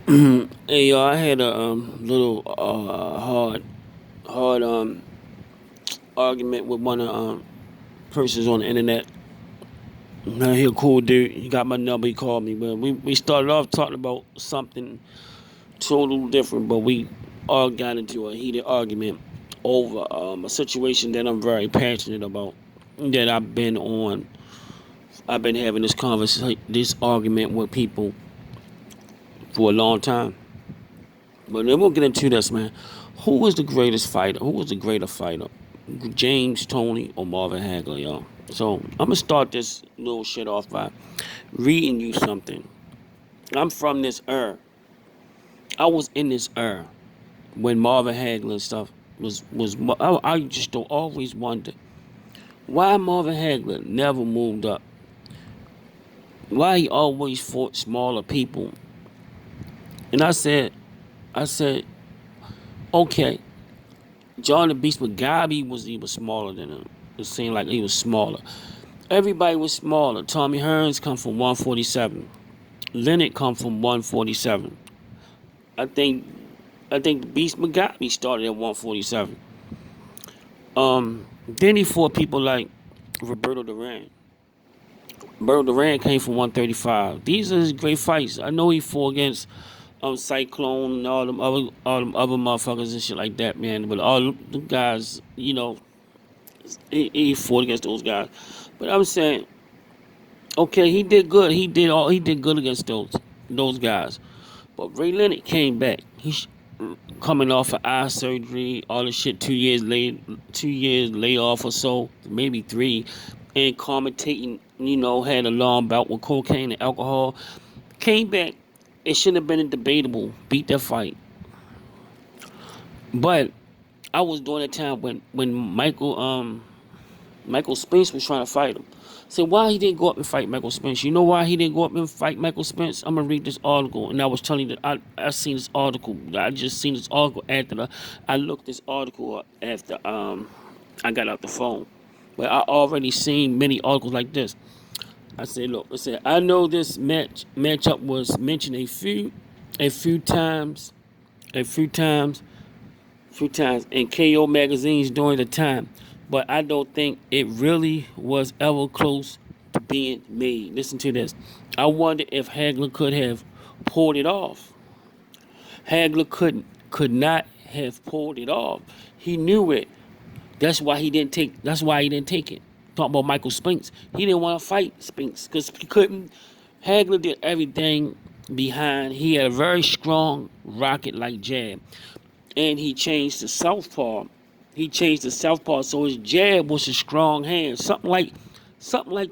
Hey, yo, I had a little hard argument with one of persons on the internet. Now he a cool dude. He got my number. He called me, but we started off talking about something total different, but we all got into a heated argument over a situation that I'm very passionate about. That I've been having this conversation, this argument with people for a long time. But then we'll get into this, man. Who was the greatest fighter? Who was the greater fighter? James, Toney, or Marvin Hagler, y'all? So I'm gonna start this little shit off by reading you something. I'm from this era. I was in this era when Marvin Hagler and stuff was. I just don't always wonder why Marvin Hagler never moved up. Why he always fought smaller people. And I said, okay, John the Beast Mugabe was even smaller than him. It seemed like he was smaller. Everybody was smaller. Tommy Hearns come from 147. Leonard come from 147. I think the Beast Mugabe started at 147. Then he fought people like Roberto Duran. Roberto Duran came from 135. These are his great fights. I know he fought against Cyclone and all them other motherfuckers and shit like that, man. But all the guys, he fought against those guys. But I'm saying, okay, he did good. He did good against those guys. But Ray Leonard came back. He's coming off of eye surgery, all this shit. 2 years layoff or so, maybe three, and commentating. Had a long bout with cocaine and alcohol. Came back. It shouldn't have been a debatable. Beat that fight. But I was during a time when Michael Spence was trying to fight him. Say why he didn't go up and fight Michael Spence. You know why he didn't go up and fight Michael Spence? I'm gonna read this article, and I was telling you that I seen this article. I just seen this article after I looked this article up after I got out the phone. But I already seen many articles like this. I said, look, I know this matchup was mentioned a few times, a few times few times in KO magazines during the time, but I don't think it really was ever close to being made. Listen to this. I wonder if Hagler could have pulled it off. Hagler could not have pulled it off. He knew it. That's why he didn't take it. Talking about Michael Spinks. He didn't want to fight Spinks because he couldn't. Hagler did everything behind. He had a very strong rocket like jab. And he changed to southpaw. He changed to southpaw, so his jab was a strong hand. Something like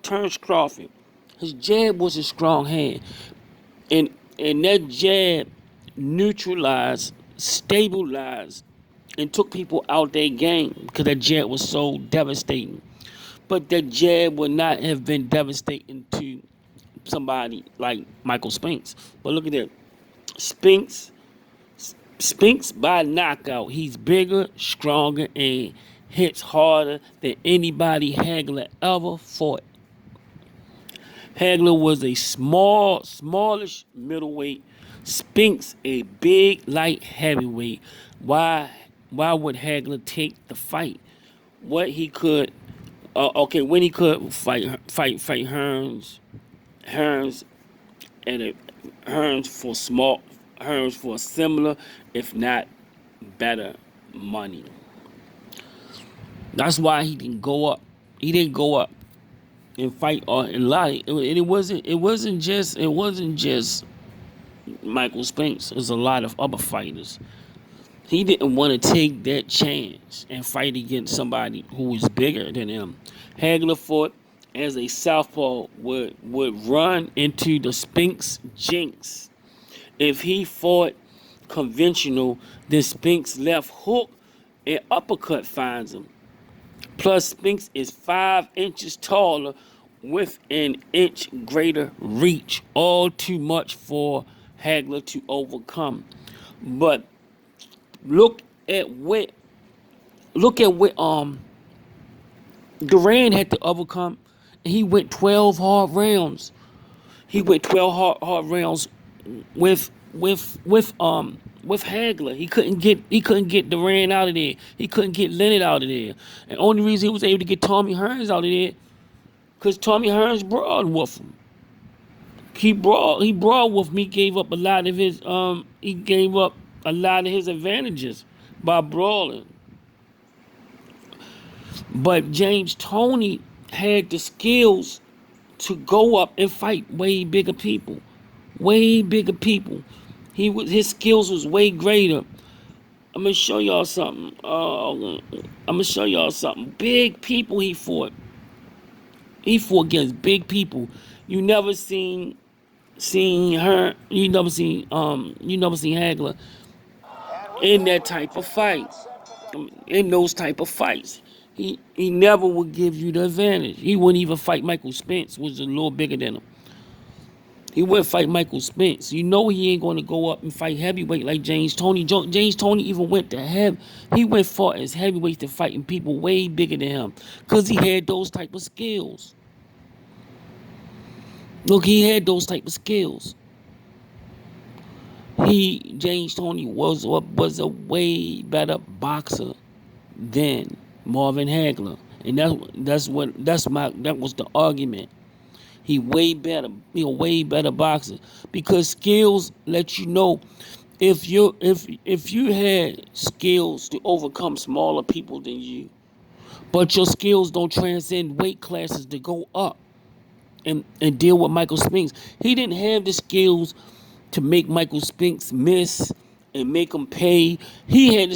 Terrence Crawford. His jab was a strong hand. And that jab neutralized, stabilized, and took people out their game because that jab was so devastating. But that jab would not have been devastating to somebody like Michael Spinks. But look at that. Spinks Spinks by knockout. He's bigger, stronger, and hits harder than anybody Hagler ever fought. Hagler was a smallish middleweight. Spinks a big, light heavyweight. Why would Hagler take the fight? What he could, when he could fight Hearns, and Hearns for similar, if not better, money. That's why he didn't go up. He didn't go up and fight a lot. It wasn't just Michael Spinks. It was a lot of other fighters. He didn't want to take that chance and fight against somebody who was bigger than him. Hagler fought as a southpaw would run into the Spinks jinx. If he fought conventional, then Spinks left hook and uppercut finds him. Plus, Spinks is 5 inches taller with an inch greater reach. All too much for Hagler to overcome. But look at what Duran had to overcome. He went 12 hard rounds. He went 12 hard rounds with with Hagler. He couldn't get Durant out of there. He couldn't get Leonard out of there. And only reason he was able to get Tommy Hearns out of there because Tommy Hearns brawled with him. He brawled with him. He gave up a lot of his advantages by brawling. But James Toney had the skills to go up and fight way bigger people. Way bigger people. His skills was way greater. I'm gonna show y'all something. Big people he fought. He fought against big people. You never seen her. You never seen Hagler in that type of fight. In those type of fights. He never would give you the advantage. He wouldn't even fight Michael Spence, which was a little bigger than him. He wouldn't fight Michael Spence. You know he ain't going to go up and fight heavyweight like James Toney. James Toney even went to he went far as heavyweight to fighting people way bigger than him because he had those type of skills. Look, he had those type of skills. James Toney was a way better boxer than Marvin Hagler, and that was the argument. He way better boxer because skills let you know if you had skills to overcome smaller people than you, but your skills don't transcend weight classes to go up and deal with Michael Spinks. He didn't have the skills to make Michael Spinks miss and make him pay. He had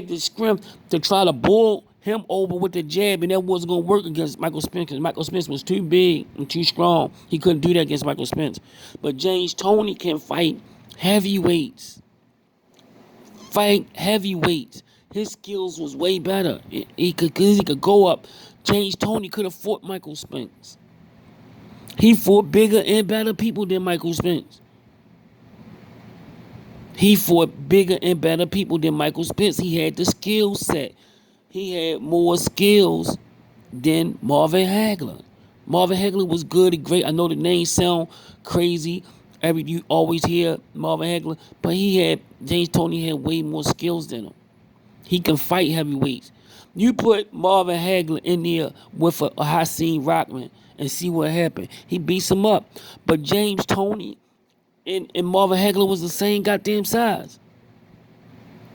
the strength to try to boil him over with the jab, and that wasn't going to work against Michael Spence because Michael Spence was too big and too strong. He couldn't do that against Michael Spence. But James Toney can fight heavyweights. His skills was way better. He could go up. James Toney could have fought Michael Spence. He fought bigger and better people than Michael Spence. He fought bigger and better people than Michael Spence. He had the skill set. He had more skills than Marvin Hagler. Marvin Hagler was good and great. I know the name sound crazy. You always hear Marvin Hagler, but James Toney had way more skills than him. He can fight heavyweights. You put Marvin Hagler in there with a Hakeem Rockman and see what happened. He beats him up. But James Toney and Marvin Hagler was the same goddamn size.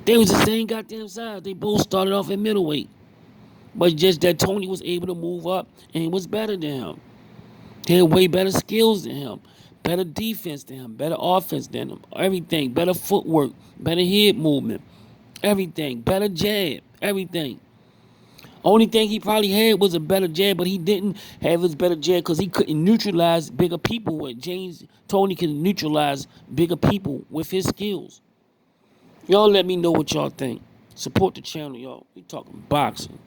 They was the same goddamn size. They both started off at middleweight. But just that Toney was able to move up and he was better than him. He had way better skills than him. Better defense than him. Better offense than him. Everything. Better footwork. Better head movement. Everything. Better jab. Everything. Only thing he probably had was a better jab, but he didn't have his better jab because he couldn't neutralize bigger people. With James Toney can neutralize bigger people with his skills. Y'all let me know what y'all think. Support the channel, y'all. We talking boxing.